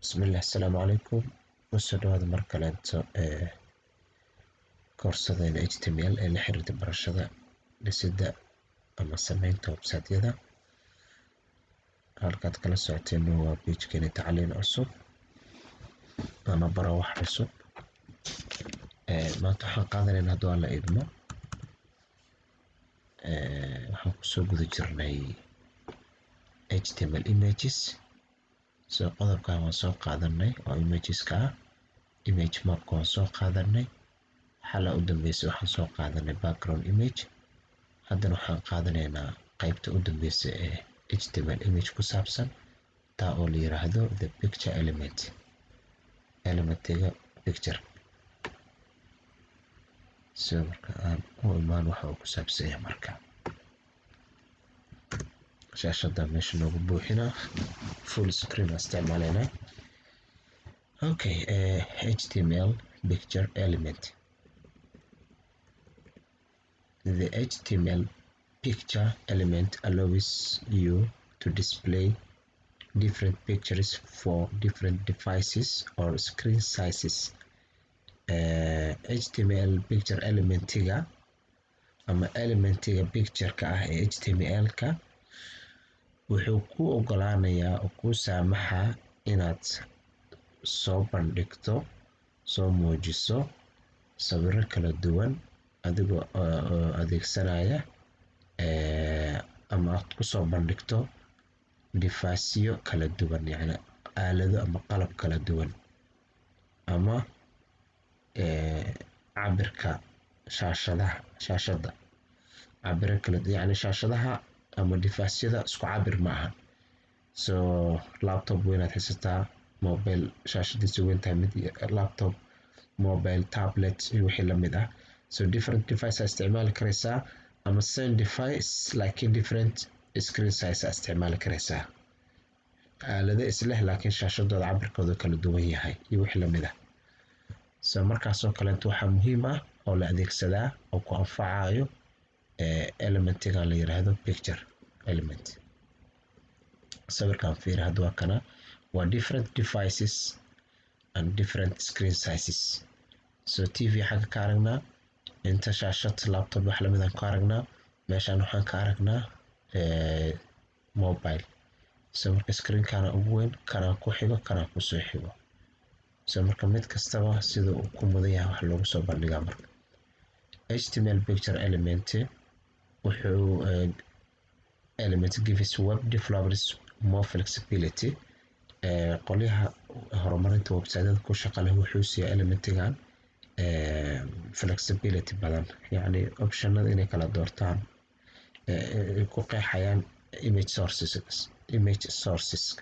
Bismillah, assalamu alaikum. Kusoo dhawaada mar kaleeto koorsadayna HTML ee la xiriirta barashada dhisida ama samaynta website-yada. Halkaad kala socoteen waa page-keena tacliin cusub ama baro wax cusub. Maanta waxaan qaadanaynaa haddii aan la idmo. Waxaan kusoo guda jirnay HTML images. qodobkan waan soo qaadanay oo imageska ah. Image mapka waan soo qaadanay. Xala u dambeysay waxaan soo qaadanay background image. Haddana waxaan qaadanaynaa qaybta u dambeysay ee HTML image ku saabsan taa oo la yiraahdo the picture element. Elementiga picture. Marka aan u imaan waxa uu ku saabsan yahay marka. Shaashada meesha noogu buuxina full screen isticmaalayna. Okay, HTML picture element. The HTML picture element allows you to display different pictures for different devices or screen sizes. HTML picture elementiga ama elementiga picture-ka ah ee HTML-ka wuxuu ku ogolaanayaa oo ku saamaxaa inaad soo bandhigto, soo muujiso sawirro kala duwan adigoo adeegsanaya ama aad ku soo bandhigto device-yo kala duwan, yacni aalado ama qalab kala duwan ama cabirka shaashada cabiro kala duwan, yacni shaashadaha ama device-yada isku cabir ma aha. Laptop weynaad haysataa, mobile shaashadiisa weyn tahay, mid laptop, mobile, tablet iyo wixii la mid ah. Different device isticmaali karaysaa ama same device laakiin different screen size isticmaali karaysaa. Aalado isleh laakiin shaashadooda cabirkooda kala duwan yahay iyo wixii la mid ah. Markaasoo kaleeto waxaa muhiim ah oo la adeegsadaa oo ku anfacayo elementiga la yiraahdo picture element. Sawirkan fiir hadda waa kana waa different devices and different screen sizes. TV xagga ka aragnaa, inta shaashad laptop wax lamid ah ka aragnaa, meeshaan waxaan ka aragnaa mobile. Marka screen-kana ugu weyn, kana ku xigo, kana ku soo xigo. Marka mid kastaba sida uu ku mudan yahay wax loogu soo bandhigaa marka. HTML picture element wuxuu element gives web developers more flexibility. Qolyaha horumarinta website-yada ku shaqo leh wuxuu siiyaa elementigan flexibility badan, yacni optionada inay kala doortaan ku qeexayaan image sources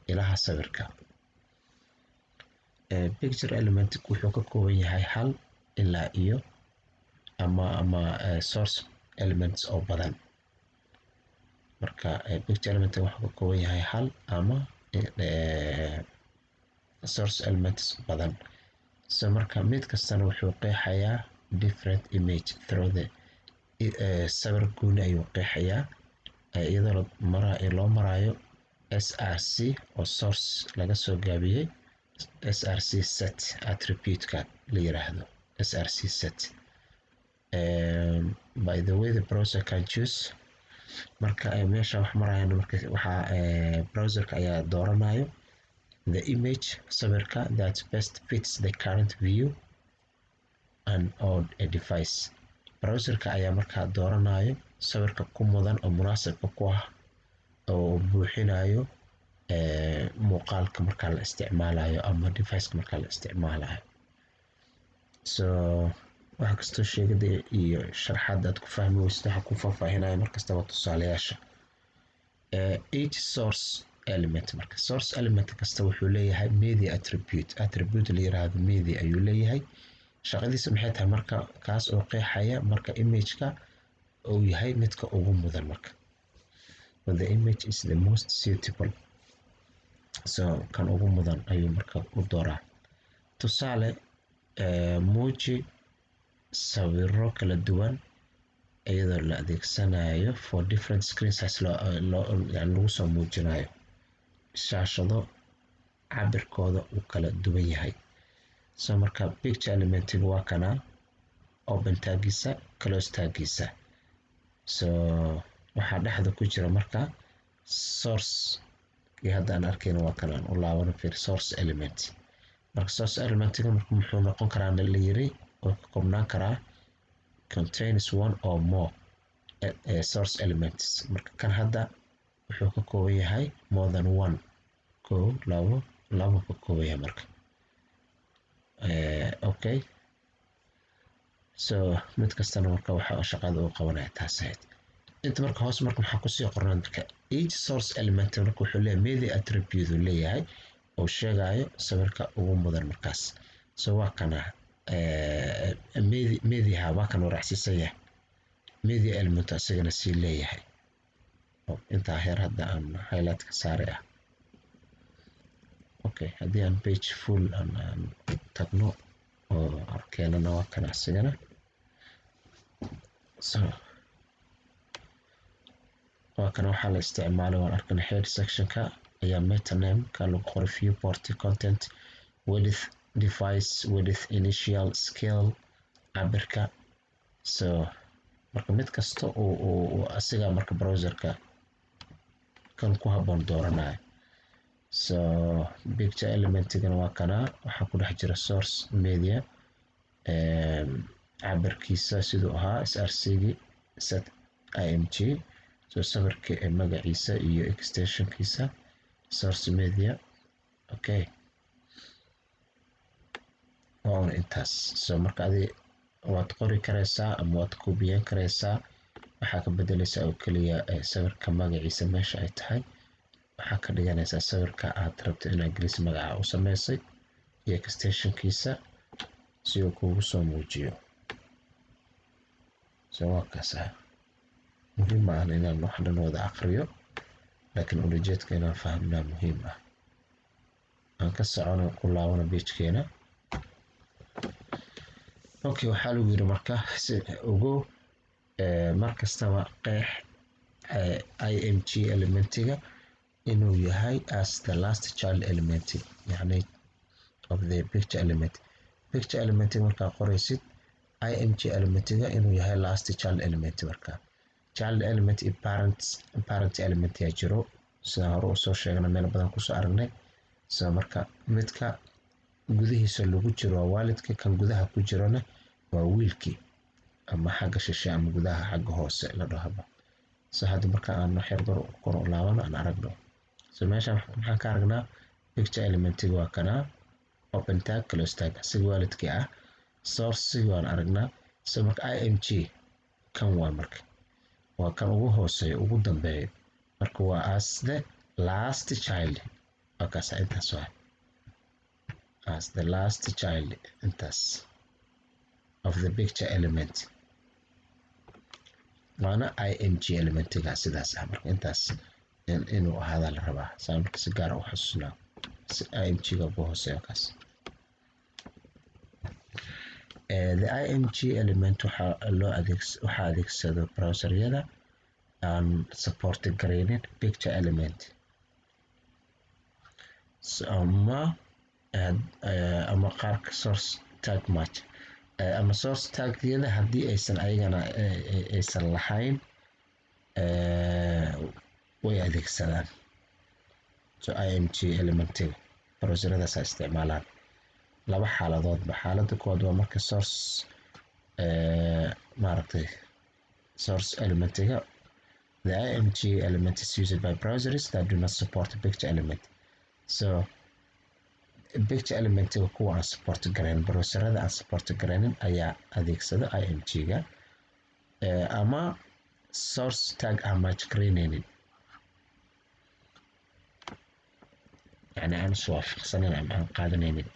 ilaha sawirka. Picture element wuxuu ka kooban yahay hal ilaa iyo ama source elements oo badan. Marka picture element wuxuu ka kooban yahay hal ama source elements badan. Marka mid kastana wuxuu qeexayaa different image through the sawir gooni ayuu qeexayaa iyadoo loo marayo SRC oo source laga soo gaabiyey SRC set attribute-ka la yiraahdo SRC set. By the way, the browser can choose. Marka meesha wax marayaan marka waxa browserka ayaa dooranayo the image sawirka that best fits the current view and on a device. Browserka ayaa marka dooranayo sawirka ku mudan oo munaasibka ku ah oo buuxinayo muuqaalka marka la isticmaalayo ama device-ka marka la isticmaalayo. waxa kastoo sheegada iyo sharaxaad aad ku fahmi weysid waxa ku faahfaahinayo markastaba tusaalayaasha. Each source element, marka source element kasta wuxuu leeyahay media attribute la yiraahdo media ayuu leeyahay. Shaqadiisa maxay tahay marka kaas oo qeexaya marka image-ka uu yahay midka ugu mudan marka. When the image is the most suitable, kan ugu mudan ayuu marka u dooraa. Tusaale muuji sawirro kala duwan iyadoo la adeegsanayo for different screen size lagu soo muujinayo shaashado cabirkooda uu kala duwan yahay. So marka picture elementiga waa kana open taggiisa, close taggiisa. So waxaa dhexda ku jira marka source hadda aan arkayno waa kana u laabano fiir source element. marka source elementiga marka muxuu noqon karaa la yiri oo ka koobnaan karaa contains one or more source elements. marka kan hadda wuxuu ka kooban yahay more than one, labo ka kooban yahay marka. Okay, so mid kastana marka waxa shaqada uu qabanaya taas ahayd. inta marka hoos marka waxaa kusii qornaan marka each source element marka wuxuu leeyahay media attribute uu leeyahay oo sheegayo sawirka ugu mudan markaas. so waa kana media waa kan raacsiisan yahay media element asagana si leeyahay inta heer hadda aan highlight ka saaray ah. okay, haddii aan page full aan tagno oo arkeenana waa kan asagana. so waa kan waxaa la isticmaalay waan arkana head sectionka ayaa meta name ka lagu qoray viewport content width device width initial scale cabirka. so marka mid kasta oo asiga marka browserka kan ku haboon dooranayo. so picture elementigana waa kana waxaa ku dhex jira source media cabirkiisa siduu ahaa srcgi set img. so sawirka magaciisa iyo extensionkiisa source media. okay, waa intaas. so marka adi waad qori karaysaa ama waad koobiyan karaysaa, waxaa ka bedelaysaa oo kaliya sawirka magaciisa meesha ay tahay, waxaa ka dhiganaysaa sawirka aad rabto inaad geliso magaca u sameysay iyo extensionkiisa si uu kugu soo muujiyo. so waa kaas muhiim ah inaan wax dhan wada aqriyo laakiin ulajeedka inaan fahamnaa muhiim ah. aan ka socono ku laabano pagekeena. okay, waxaa lagu yiri marka si ugu markastaba qeex img elementiga inuu yahay as the last child element yani of the picture element. picture elementiga markaa qoraysid img elementiga inuu yahay last child element. marka child element iyo parent element yaa jiro sida hore u soo sheegna meel badan kusoo aragnay. so marka midka gudihiisa lagu jiro waa waalidka, kan gudaha ku jirana waa wiilkii ama xagga shishe ama gudaha xagga hoose la dhahaba. so hadda marka aan xeer bar kor u laabano aan aragno. so meeshaan maxaan ka aragnaa picture elementiga waa kana open tag close tag asiga waalidkii ah. source waan aragnaa. so marka img kan waa marka waa kan ugu hooseeyo ugu dambeeyo marka waa as the last child. akaas intaas waa as the last child intaas of the picture element waana img elementiga sidaas ah. marka intaas inuu ahaada la rabaa saa marka si gaar ah u xasuusnaa si img-ga ugu hooseeyo kaas. the img element waxaa adeegsado browseryada aan support gareynin picture element ama qaarka source tag match ama source tagyada haddii aysan ayagana aysan lahayn way adeegsadaan. so img elementiga browseradaas isticmaalaan laba xaaladoodba. xaaladda koowaad waa marka source maaragtay source elementiga the img element is used by browsers that do not support picture element. so picture elementiga kuwa aan support garayn browserada aan support garaynin ayaa adeegsada img-ga ama source tag aan match garaynaynin yani aan iswaafaqsanin ama aan qaadanaynin.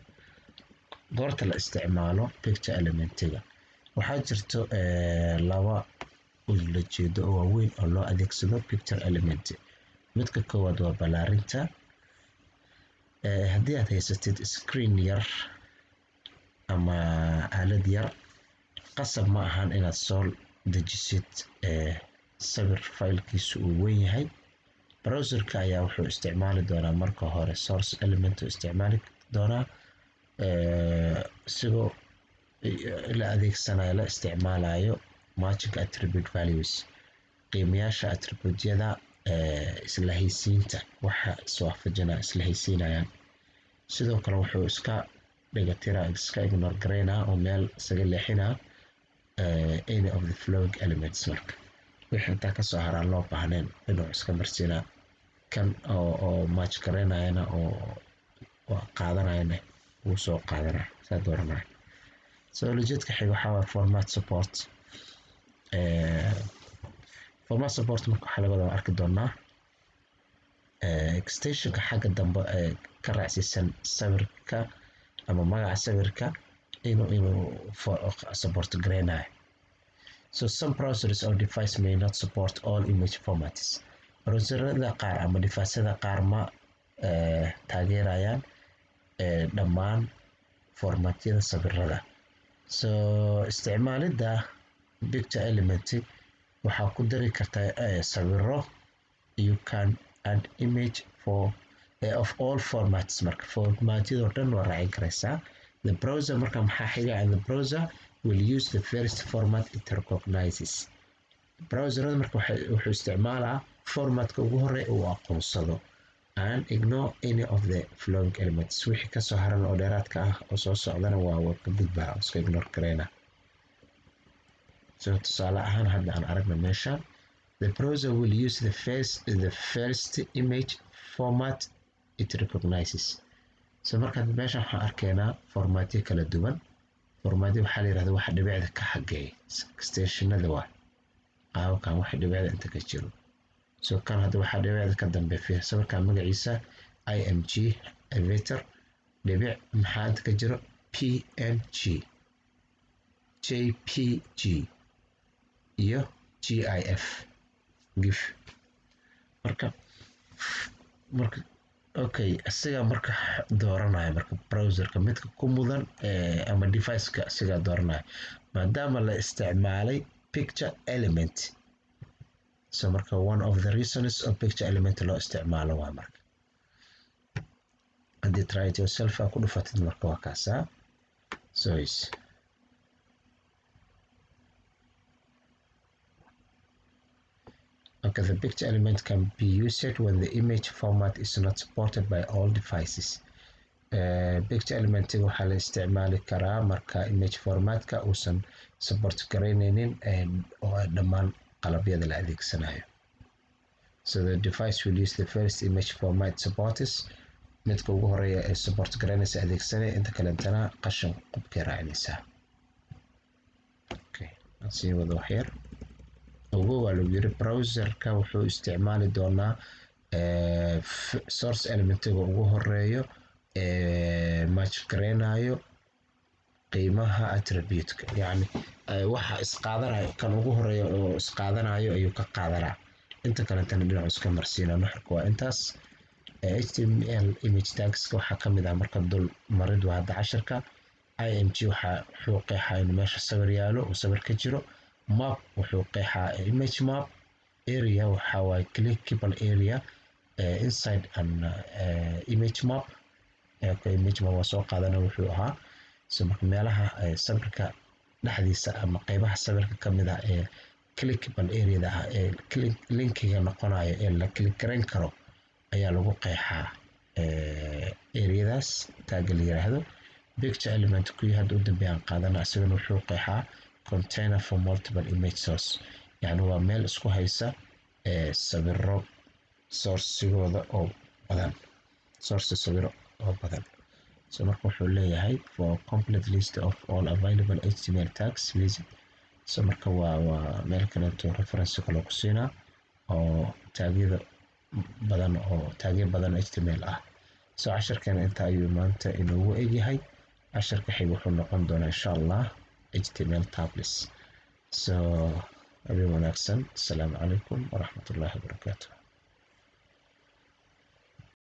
goorta la isticmaalo picture elementiga waxaa jirto laba ulajeedo oo waaweyn oo loo adeegsado picture element. midka koowaad waa balaarinta. haddii aad haysatid screen yar ama aalad yar qasab ma ahan inaad soo dejisid sawir faylkiisu uu weyn yahay browserka ayaa wuxuu isticmaali doonaa marka hore source element isticmaali doonaa sigoo la adeegsanayo la isticmaalayo matching attribute values qiimayaasha attribute-yada isla haysiinta waxa iswaafajinaya isla haysiinayaan sidoo kale wuxuu iska dhigatiraa iska ignore gareynaa oo meel isaga leexinaa any of the flowing elements marka wixii intaa kasoo haraan loo baahnayn inuu iska marsiinaa kan oo match gareynayana oo qaadanayana wuu soo qaadanaa saa dooranaya so ujeedka xiga waxaa waa format support format support marka waxaa laga wada arki doonaa extensionka xagga dambe ee ka raacsiisan sawirka ama magaca sawirka inuu support gareynayo so some browsers or device may not support all image formats browserada qaar ama device-yada qaar ma taageerayaan dhammaan formatyada sawirada so isticmaalida picture element waxaa ku dari kartaa sawiro you can add image for of all formats marka formatyada dhan waa raacin karaysaa the browser marka maxaa xiga and the browser will use the first format it recognizes browserada marka wuxuu isticmaalaa formatka ugu horeeya uu aqoonsado and ignore any of the flowing elements wixii kasoo haran oo dheeraadka ah oo soo socdana waa ka gudbaa oo iska ignore gareyna so tusaale ahaan hadda aan aragna meesha the browser will use the first image format it recognizes so marka meesha waxaan arkaynaa formatyo kala duwan formatyo waxaa la yidhahdaa waxa dhibicda ka xageeya extensionada waa qaabkan waxa dhibicda inta ka jiro so kan hadda waxaa dhibicda ka dambeeya sawirkan magaciisa img elevator dhibic maxaa inta ka jiro png jpg iyo gif gif marka okay asiga marka dooranaya marka browserka midka ku mudan ama device-ka asiga dooranaya maadaama la isticmaalay picture element so marka one of the reasons of picture element loo isticmaalo waa marka haddii try it yourself ku dhufatid marka waa kaasaa so is okay, the picture element can be used when the image format is not supported by all devices. Picture element waxaa la isticmaali karaa marka image formatka uusan support gareyneynin oo dhammaan qalabyada la adeegsanayo. So the device will use the first image format supports midka ugu horeeya ee support gareynaysa adeegsanaya inta kalentana qashan qubkay raacinaysaa. Okay, aan sii wado wax yar. ugu waa lagu yiri browserka wuxuu isticmaali doonaa source elementiga ugu horeeyo match gareynayo qiimaha attribute-ka yani waxa isqaadanayo kan ugu horeeyo oo isqaadanayo ayuu ka qaadanaa inta kale tan dhinac iska marsiinaa nuxurka waa intaas html image tags waxaa kamid ah marka dul marid waa hadda casharka img wuxuu qeexaa in meesha sawir yaalo oo sawir ka jiro map wuxuu qeexaa image map area waxa waa clickable area inside an image map image map waa soo qaadana wuxuu ahaa so marka meelaha sawirka dhexdiisa ama qaybaha sawirka kamid ah ee clickable area ah ee linkiga noqonayo ee la click gareyn karo ayaa lagu qeexaa areadaas tag la yiraahdo picture element ku hadda u dambeeyaan qaadana isagana wuxuu qeexaa container for multiple image source yani waa meel isku haysa sawiro source-gooda oo badan source sawiro oo badan so marka wuxuu leeyahay for complete list of all available html tags visit so marka waa meel kaleeto reference kale ku siinaa oo taagyada badan oo taagyo badan html ah so casharkan inta ayuu maanta inoogu egyahay casharka xig wuxuu noqon doonaa insha Allah HTML tablets. So everyone, assalamu alaikum wa rahmatullahi wa barakatuh.